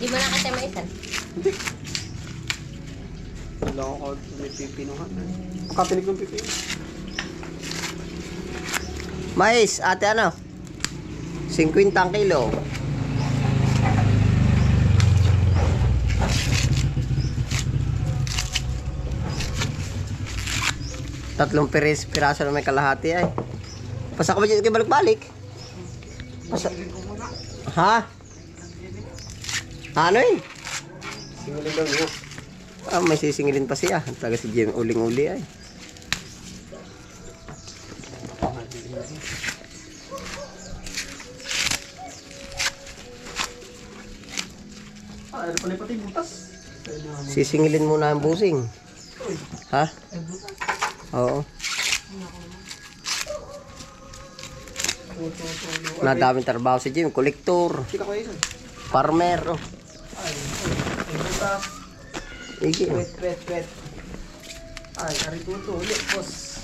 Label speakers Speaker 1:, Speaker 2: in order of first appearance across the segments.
Speaker 1: Hindi mo na kasi maisan.
Speaker 2: Hindi. Wala ako may pipinuhan. Katinig ng pipino.
Speaker 3: Mais, ate ano? 50 ang kilo. Tatlong piraso na may kalahati ay. Pasa ka ba dyan kayo balik-balik? Pasa... Ha? Ano yun?
Speaker 2: Singulin lang mo.
Speaker 3: Ah, may sisingilin pa siya. Taga si Jim uling-uli ay.
Speaker 2: Ano pala pati butas?
Speaker 3: Sisingilin muna ang busing. Ha? Oo. Nadaming trabaho si Jim. Kolektor.
Speaker 2: Sika ko yun.
Speaker 3: Farmer. Oh.
Speaker 2: Ay, butas.
Speaker 3: Igi.
Speaker 2: Wet. Ay, karituto. Ulit, boss.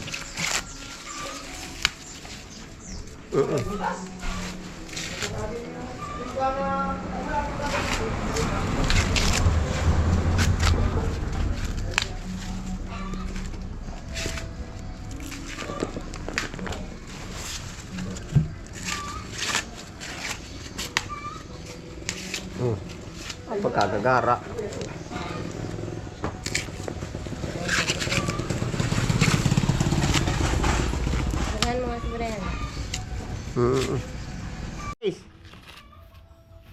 Speaker 3: Pagkagagara.
Speaker 1: Saan mga sobrang?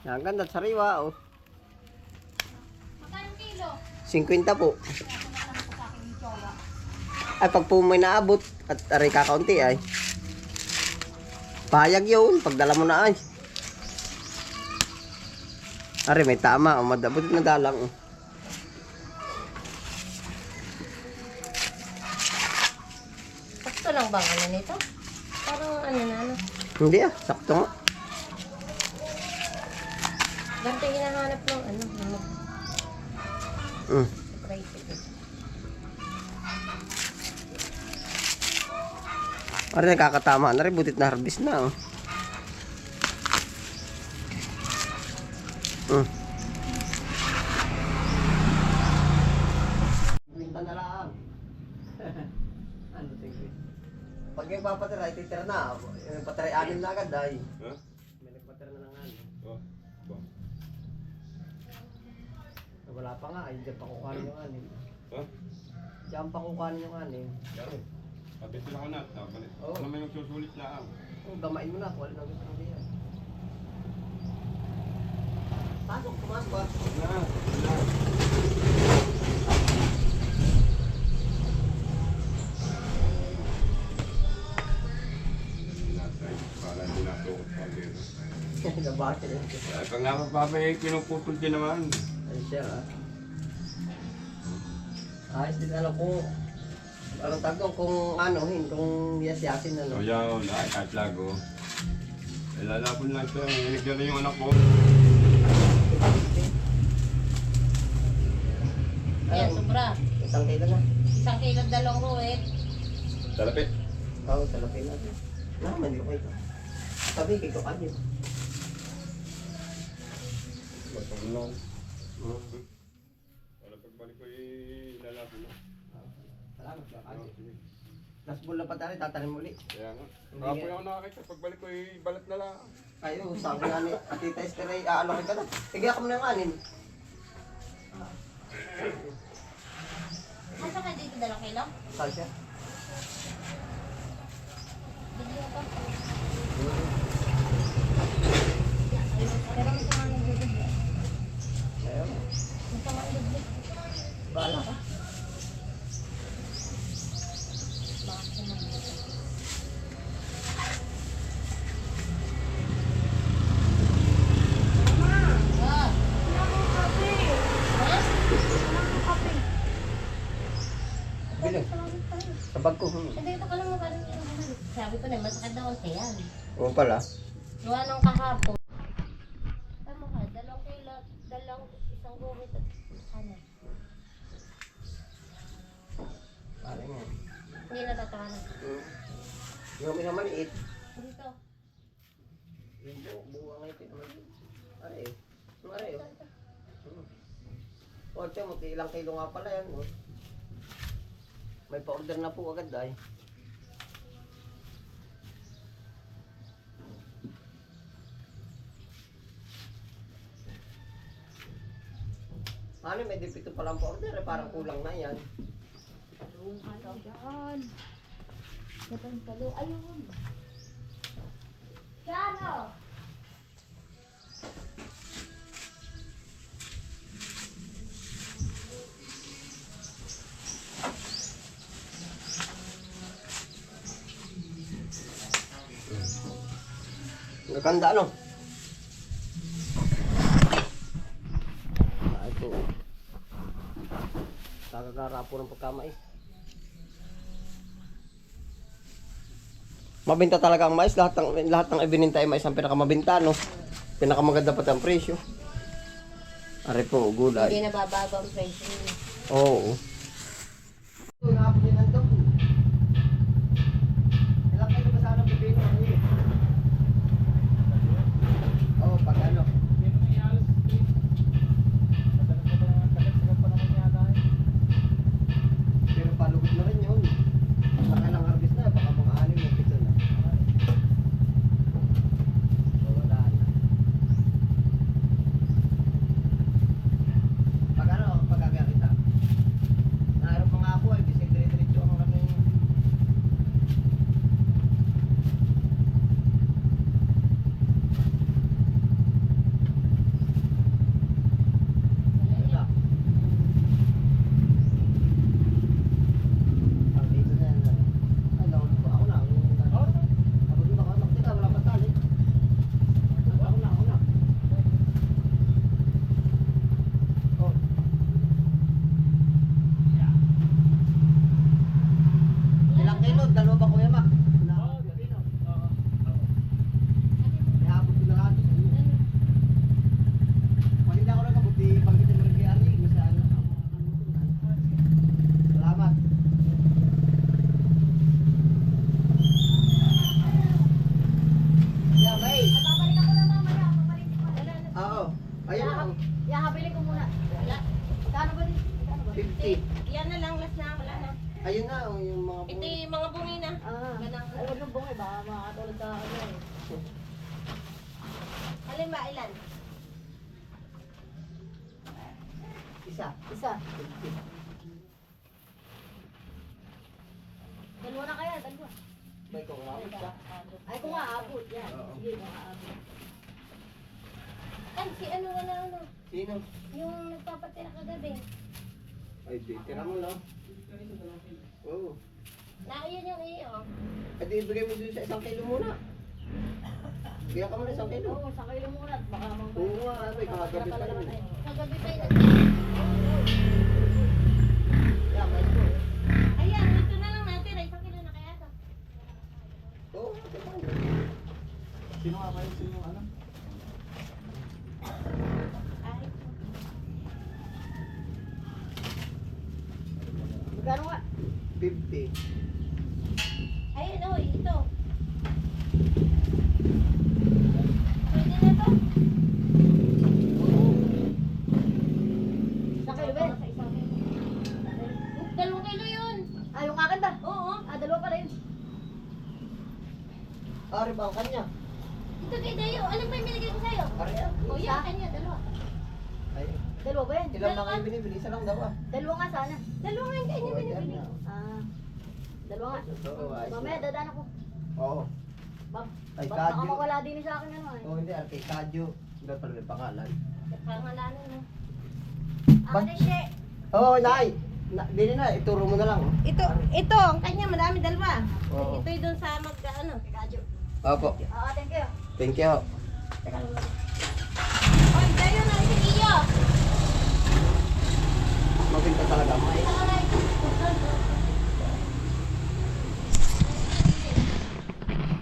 Speaker 3: Ang ganda sariwa oh.
Speaker 1: Magkano kilo?
Speaker 3: 50 po. Ay pag po may naabot at aray kakaunti ay. Payag yun pagdala mo na ay. Ari may tama, madabot na dalang.
Speaker 1: Sakto lang bang ano nito? Parang ano na ano.
Speaker 3: Hindi ah, sakto nga.
Speaker 1: Ganito yung hinahanap ng ano. Tricycle.
Speaker 3: Ari nakakatama na rin, butit na harvest na oh. Minta na lang. Ano tingin? Pag yung papatira, ititira na. Yung patira, anin na agad ay.
Speaker 2: Ha?
Speaker 3: May nagpatira na ng ano.
Speaker 2: Oh.
Speaker 3: Wala pa nga, ay diyan pa kukuhanin yung anin.
Speaker 2: Ha?
Speaker 3: Diyan pa kukuhanin yung anin.
Speaker 2: Daro. Kapit sila ko na. Balik.
Speaker 3: Oo.
Speaker 2: Ano may magsusulit na ako?
Speaker 3: Gamain mo na, wala na gusto mo yan. Pasok, pumasok ba?
Speaker 2: Na. Para hindi natukot pa dito.
Speaker 3: Nabakit yan.
Speaker 2: Ay, pag napapapay, kinuputol din naman.
Speaker 3: Ay siya ha. Ayos din alam kung anong tagong kung ano, kung yas-yasin ano.
Speaker 2: So yun, ay kahit lago. Lalapon lang siya, hinigyan na yung anak ko.
Speaker 1: Ayan, sobra.
Speaker 3: Isang kilo na.
Speaker 1: 1 kilo dalawang ruwet.
Speaker 2: Talapit.
Speaker 3: Oo, talapin natin. Naman yung kayo. Sabi, kiko ka niyo.
Speaker 2: Batang lang. Para pagbalik ko lalapon na.
Speaker 3: Salamat ka kayo. Last bull na pa tayo, tatanim muli.
Speaker 2: Kaya nga. Kapoy ako nakakita, pagbalik ko balat na lang.
Speaker 3: Kayo, sabi nga ni Tita Esther ay aalokin ka na. Tigyan ka mo ng anin.
Speaker 1: Masa ka dito 2 kilo?
Speaker 3: Saan siya?
Speaker 1: Bigyan ko. Pero masama ng bibig.
Speaker 3: Ayun.
Speaker 1: Masama ng bibig.
Speaker 3: Bahala ka. Bilang. Sa bag ko.
Speaker 1: Hindi ito ka lang parang sabi ko na masakit daw ang tiyan.
Speaker 3: Oo pala.
Speaker 1: Gawa nung kahapon. Tama ka, 2 kilo, 1 guhit at ano.
Speaker 3: Pare nga.
Speaker 1: Hindi natatawanan.
Speaker 3: Yung may maliit.
Speaker 1: Dito.
Speaker 3: Yung buwa nga ito. Pare. Pare. O, tiyan mo, ilang kilo nga pala yan. Oh. May pa-order na po agad ay. Ano, may dipito palang pa-order eh. Parang kulang na yan.
Speaker 1: Ano yan? Gatang talo. Ayun. Kano?
Speaker 3: Nagkanda ano? Ito. Kagagara po ng pagkamais. Mabenta talaga ang mais. Lahat ng ibininta ay mais ang pinakamabenta, no? Pinakamaganda pati ang presyo. Are po, gulay.
Speaker 1: Hindi nabababa ang presyo.
Speaker 3: Oo. Ilang kayo ba sana pipino? Oo, pag ano. Pero palugod na rin yun. Nakalang harvest na, baka mga 6 o 7 na. So, wala na. Pag ano, pagkagaya kita. Naharap mga ako ay bisig dire-diretso ang namin. Wala. Ang dito na yan. Ay, naon ko. Ako na. Ako din baka magtila. Wala pa tali. Ako na. Oh. Ilang kilo? Dalawa ba kuya Mac? Oo, pipino. Ihabot ko na lahat. Pag hindi ako nakabuti, pag hindi mo rin kay Ali, masaan na. Salamat. Yeah, may.
Speaker 1: Babalik ako na mamaya. Babalik ko. Wala na.
Speaker 3: Oo. Ayun na.
Speaker 1: Habilin ko muna. Wala. Kano ba?
Speaker 3: 50.
Speaker 1: Yan na lang. Last na. Wala na.
Speaker 3: Ayun na, oh, yung mga
Speaker 1: Ito yung mga bungi na. Ganang.
Speaker 4: Ayaw ng bungay, baka makakatulad ka ano eh.
Speaker 1: Alin ba? Ilan?
Speaker 3: isa.
Speaker 4: Isa.
Speaker 3: 50.
Speaker 4: Dalawa na kaya, dalawa.
Speaker 3: May kung umabot ka.
Speaker 4: Ay, kung aabot, yan.
Speaker 3: Oo.
Speaker 4: Sige, kung aabot.
Speaker 1: Ay, si ano wala ano.
Speaker 3: Sino?
Speaker 1: Yung nagpapatira kagabi.
Speaker 3: Ay, di, tira mo lang. Oo.
Speaker 1: Nakayan yung iyo.
Speaker 3: Ay, di, ibigay mo dun sa 1 kilo muna. Bigyan ka mo ng 1 kilo.
Speaker 4: Oo, sa kayo muna at baka mang...
Speaker 3: Oo nga, may kakagabi pa yun.
Speaker 1: Kagabi pa yung
Speaker 3: Yeah, may ito.
Speaker 1: Ayan, ito na lang natin. Ay, 1 kilo na kaya ito.
Speaker 3: Oo, ito pa.
Speaker 5: Sino nga kayo? Sino ano?
Speaker 1: Ay,
Speaker 4: Magkano nga?
Speaker 3: 50.
Speaker 1: ayun o, ito. Pwede na to?
Speaker 4: Sa kayo ba?
Speaker 1: Sa isang kilo. 2 kilo yun.
Speaker 4: Ah, yung akin ba?
Speaker 1: Oo.
Speaker 4: Dalawa pala yun.
Speaker 3: Ari ba ang kanya?
Speaker 1: Ito kay Dayo. Ano ba yung binigay ko sa'yo?
Speaker 3: Ari ah.
Speaker 1: O yan, kanya, 2.
Speaker 3: Ay,
Speaker 4: Dalawa ba yan?
Speaker 3: ilan lang kayo binibili? Isa lang daw ah.
Speaker 4: Dalawa nga sana.
Speaker 1: 2 nga yung kanya
Speaker 3: Oo, yan
Speaker 1: binibili.
Speaker 3: na.
Speaker 4: Ah, dalawa nga.
Speaker 3: Oo, ayos
Speaker 4: Mamaya,
Speaker 3: na.
Speaker 4: dadaan ako.
Speaker 3: Oo. Ay,
Speaker 4: Baka
Speaker 3: kadyo.
Speaker 4: mawala din sa akin ano eh.
Speaker 3: Oo, hindi. Arte, kadyo. Iba pala may pangalan.
Speaker 1: Pangalanan mo.
Speaker 3: Ba-
Speaker 1: Ano siya?
Speaker 3: Oo, nay. Bili na, ituro mo na lang.
Speaker 1: Ito, ang kanya, madami 2.
Speaker 3: Oo.
Speaker 1: Ito yung doon sa ano.
Speaker 4: Kadyo.
Speaker 3: Opo.
Speaker 4: Ah, thank you.
Speaker 3: Thank you.
Speaker 1: Oy, Dayo na, si Iyo.
Speaker 3: Mabinta talaga. May.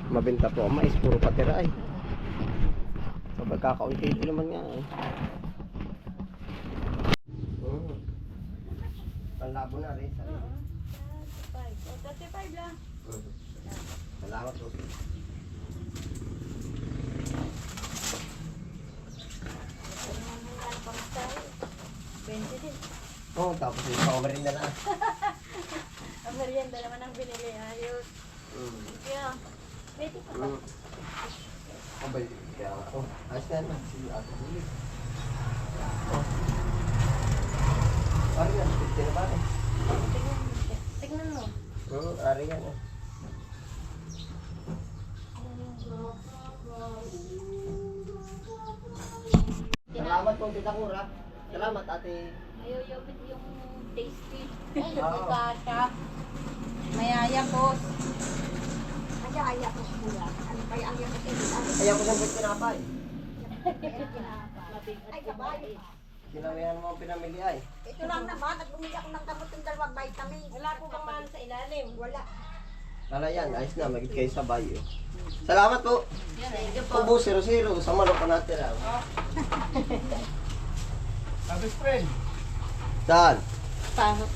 Speaker 3: Mabinta po ang mais. Puro patira ay. So, magkakaunti naman nga eh. Panlabo na rin.
Speaker 1: 35 lang.
Speaker 3: Salamat po.
Speaker 4: Pang 20 din.
Speaker 3: Oo, tapos yung pang-merinda na.
Speaker 4: Ang merienda naman ang binili. Ayos. Kaya, pwede pa ba?
Speaker 3: Abay, kaya ako. Ayos na naman. Si Ate Julie. Ari yan, 50 na ba eh?
Speaker 4: Tignan mo.
Speaker 3: Ari yan eh. Salamat po, Tita Kura. Salamat, Ate.
Speaker 1: Mayuyubit yung tasty.
Speaker 3: Oo.
Speaker 1: Kasha. Mayaya ko.
Speaker 4: Kaya ayaw ko sigura. Ano kaya ayaw ko sigura?
Speaker 3: Ayaw ko ng pinapay.
Speaker 4: Ay, kabay.
Speaker 3: Kinawihan mo ang pinamili ay.
Speaker 4: Ito lang naman, at bumili ako ng gamot ng dalawang vitamin.
Speaker 1: Wala po bang ano sa ilalim?
Speaker 4: Wala.
Speaker 3: Wala yan, ayos na, magigit kayo sabay eh. Salamat po.
Speaker 1: Yan eh.
Speaker 3: Tubo 0-0, sa manok pa natin lang.
Speaker 5: Best friend.
Speaker 3: Saan?
Speaker 1: Pasok